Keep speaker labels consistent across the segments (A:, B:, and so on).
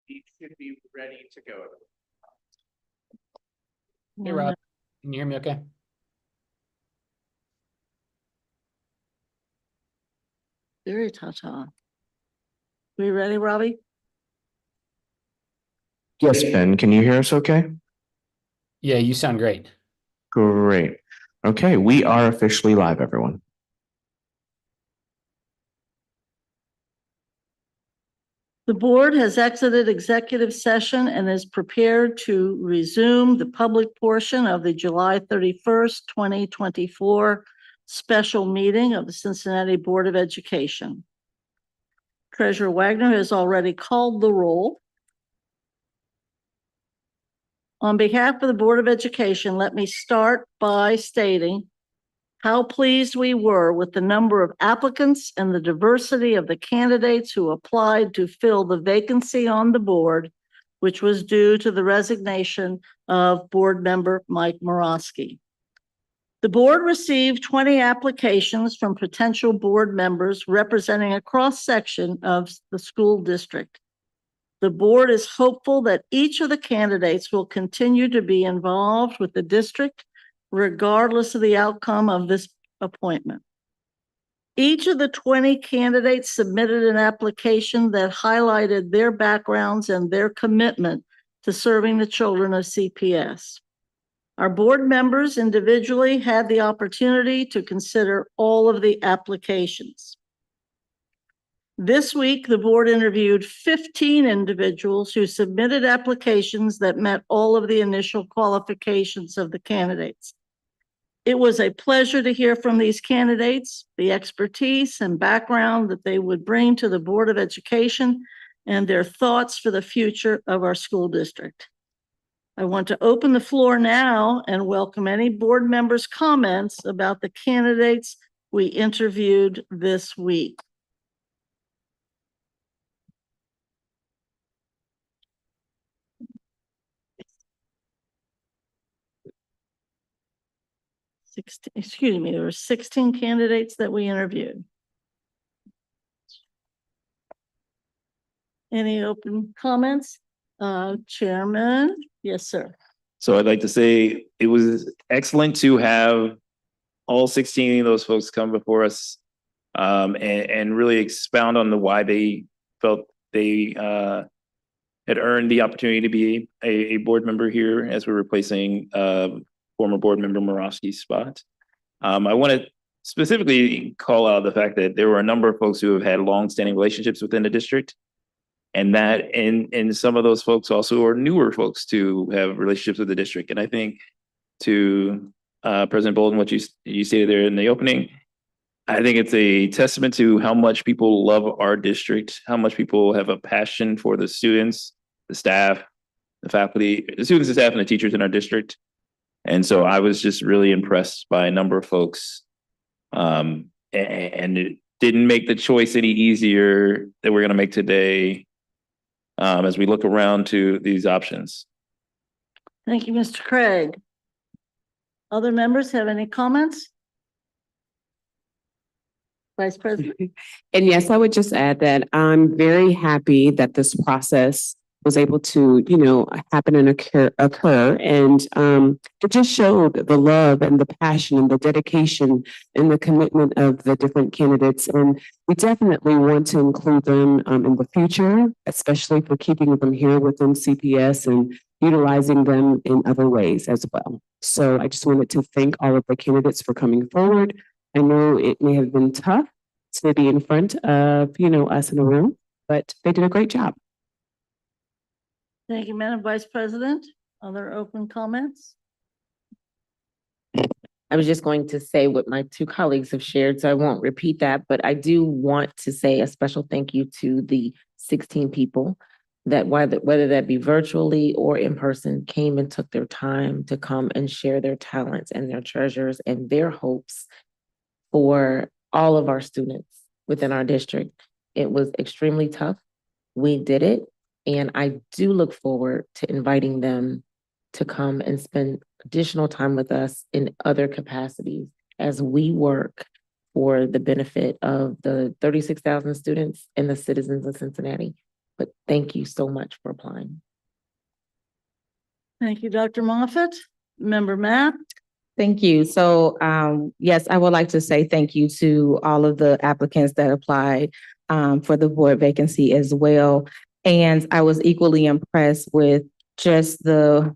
A: We should be ready to go.
B: Hey, Rob, can you hear me okay?
C: Very ta-ta. We ready, Robbie?
A: Yes, Ben, can you hear us okay?
B: Yeah, you sound great.
A: Great. Okay, we are officially live, everyone.
C: The board has exited executive session and is prepared to resume the public portion of the July 31st, 2024 special meeting of the Cincinnati Board of Education. Treasurer Wagner has already called the roll. On behalf of the Board of Education, let me start by stating how pleased we were with the number of applicants and the diversity of the candidates who applied to fill the vacancy on the board, which was due to the resignation of board member Mike Morosky. The board received 20 applications from potential board members representing a cross-section of the school district. The board is hopeful that each of the candidates will continue to be involved with the district regardless of the outcome of this appointment. Each of the 20 candidates submitted an application that highlighted their backgrounds and their commitment to serving the children of CPS. Our board members individually had the opportunity to consider all of the applications. This week, the board interviewed 15 individuals who submitted applications that met all of the initial qualifications of the candidates. It was a pleasure to hear from these candidates, the expertise and background that they would bring to the Board of Education, and their thoughts for the future of our school district. I want to open the floor now and welcome any board members' comments about the candidates we interviewed this week. There were 16 candidates that we interviewed. Any open comments? Chairman? Yes, sir.
D: So I'd like to say it was excellent to have all 16 of those folks come before us and really expound on why they felt they had earned the opportunity to be a board member here as we're replacing former board member Morosky's spot. I want to specifically call out the fact that there were a number of folks who have had long-standing relationships within the district, and that and some of those folks also are newer folks to have relationships with the district. And I think to President Bolden, what you stated there in the opening, I think it's a testament to how much people love our district, how much people have a passion for the students, the staff, the faculty, the students, the staff, and the teachers in our district. And so I was just really impressed by a number of folks. And it didn't make the choice any easier that we're going to make today as we look around to these options.
C: Thank you, Mr. Craig. Other members have any comments? Vice President?
E: And yes, I would just add that I'm very happy that this process was able to, happen and occur. And it just showed the love and the passion and the dedication and the commitment of the different candidates. And we definitely want to include them in the future, especially for keeping them here within CPS and utilizing them in other ways as well. So I just wanted to thank all of the candidates for coming forward. I know it may have been tough to be in front of, us in the room, but they did a great job.
C: Thank you, Madam Vice President. Other open comments?
F: I was just going to say what my two colleagues have shared, so I won't repeat that, but I do want to say a special thank you to the 16 people that whether that be virtually or in person, came and took their time to come and share their talents and their treasures and their hopes for all of our students within our district. It was extremely tough. We did it. And I do look forward to inviting them to come and spend additional time with us in other capacities as we work for the benefit of the 36,000 students and the citizens of Cincinnati. But thank you so much for applying.
C: Thank you, Dr. Moffett. Member Matt?
G: Thank you. So, yes, I would like to say thank you to all of the applicants that applied for the board vacancy as well. And I was equally impressed with just the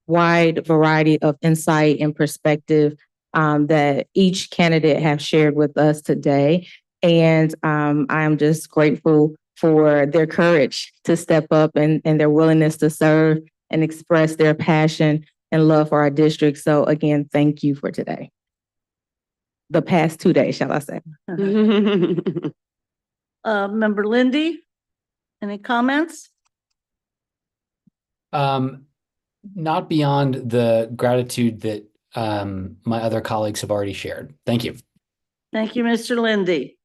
G: wide variety of insight and perspective that each candidate have shared with us today. And I'm just grateful for their courage to step up and their willingness to serve and express their passion and love for our district. So again, thank you for today. The past 2 days, shall I say.
C: Member Lindy? Any comments?
B: Not beyond the gratitude that my other colleagues have already shared. Thank you.
C: Thank you, Mr. Lindy.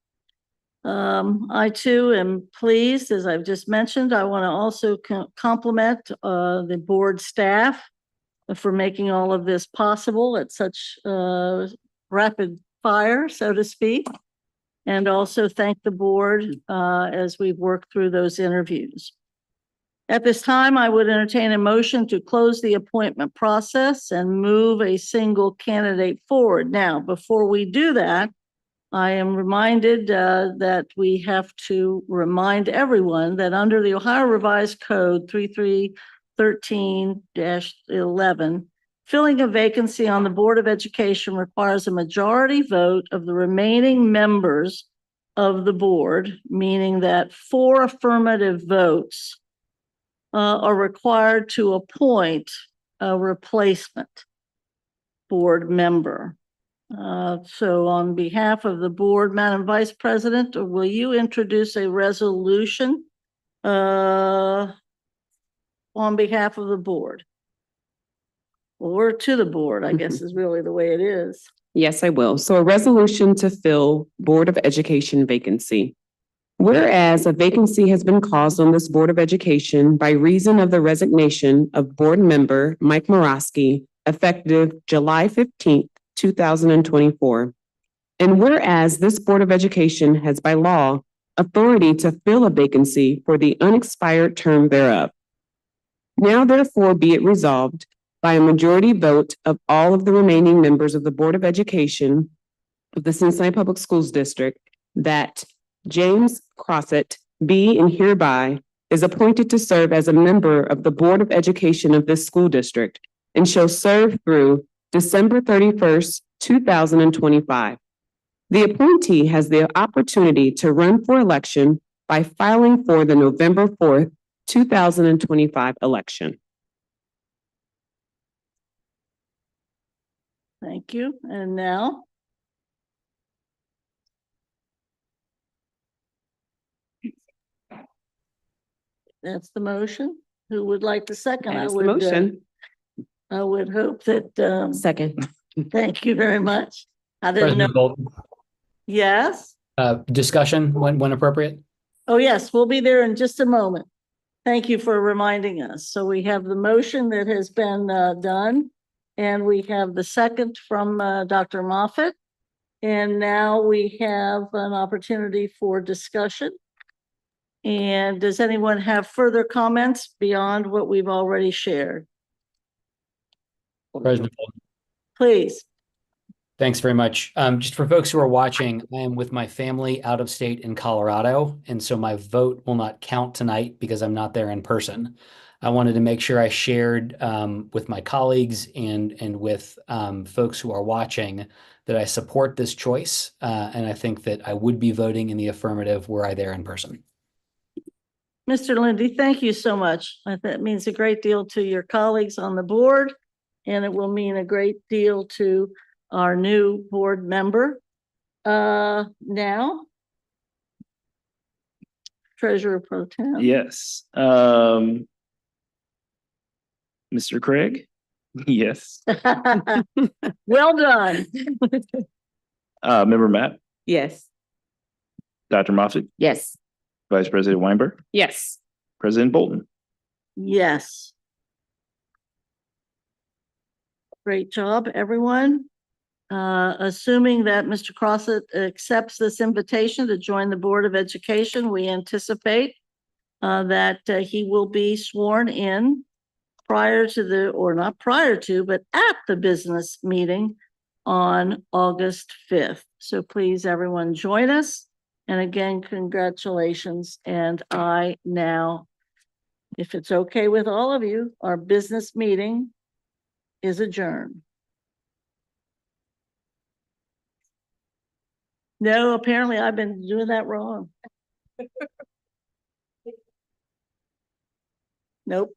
C: I too am pleased, as I've just mentioned. I want to also compliment the board staff for making all of this possible at such rapid fire, so to speak. And also thank the board as we've worked through those interviews. At this time, I would entertain a motion to close the appointment process and move a single candidate forward. Now, before we do that, I am reminded that we have to remind everyone that under the Ohio Revised Code 3313-11, filling a vacancy on the Board of Education requires a majority vote of the remaining members of the board, meaning that 4 affirmative votes are required to appoint a replacement board member. So on behalf of the board, Madam Vice President, will you introduce a resolution on behalf of the board? Or to the board, I guess is really the way it is.
E: Yes, I will. So a resolution to fill Board of Education vacancy. Whereas a vacancy has been caused on this Board of Education by reason of the resignation of board member Mike Morosky effective July 15th, 2024. And whereas this Board of Education has by law authority to fill a vacancy for the unexpired term thereof. Now therefore be it resolved by a majority vote of all of the remaining members of the Board of Education of the Cincinnati Public Schools District that James Crossett be and hereby is appointed to serve as a member of the Board of Education of this school district and shall serve through December 31st, 2025. The appointee has the opportunity to run for election by filing for the November 4th, 2025 election.
C: Thank you. And now? That's the motion. Who would like the second?
E: That is the motion.
C: I would hope that,
F: Second.
C: thank you very much. I didn't know.
B: President Bolton,
C: Yes?
B: discussion when appropriate.
C: Oh, yes, we'll be there in just a moment. Thank you for reminding us. So we have the motion that has been done, and we have the second from Dr. Moffett. And now we have an opportunity for discussion. And does anyone have further comments beyond what we've already shared?
B: President Bolton.
C: Please.
B: Thanks very much. Just for folks who are watching, I am with my family out of state in Colorado, and so my vote will not count tonight because I'm not there in person. I wanted to make sure I shared with my colleagues and with folks who are watching that I support this choice, and I think that I would be voting in the affirmative were I there in person.
C: Mr. Lindy, thank you so much. That means a great deal to your colleagues on the board, and it will mean a great deal to our new board member. Now, Treasurer Pro Tem.
D: Yes. Mr. Craig? Yes.
C: Well done.
D: Member Matt,
G: Yes.
D: Dr. Moffett,
F: Yes.
D: Vice President Weinberg,
E: Yes.
D: President Bolton.
C: Yes. Great job, everyone. Assuming that Mr. Crossett accepts this invitation to join the Board of Education, we anticipate that he will be sworn in prior to or not prior to, but at the business meeting on August 5th. So please, everyone, join us. And again, congratulations. And I now, if it's okay with all of you, our business meeting is adjourned. No, apparently I've been doing that wrong. Nope.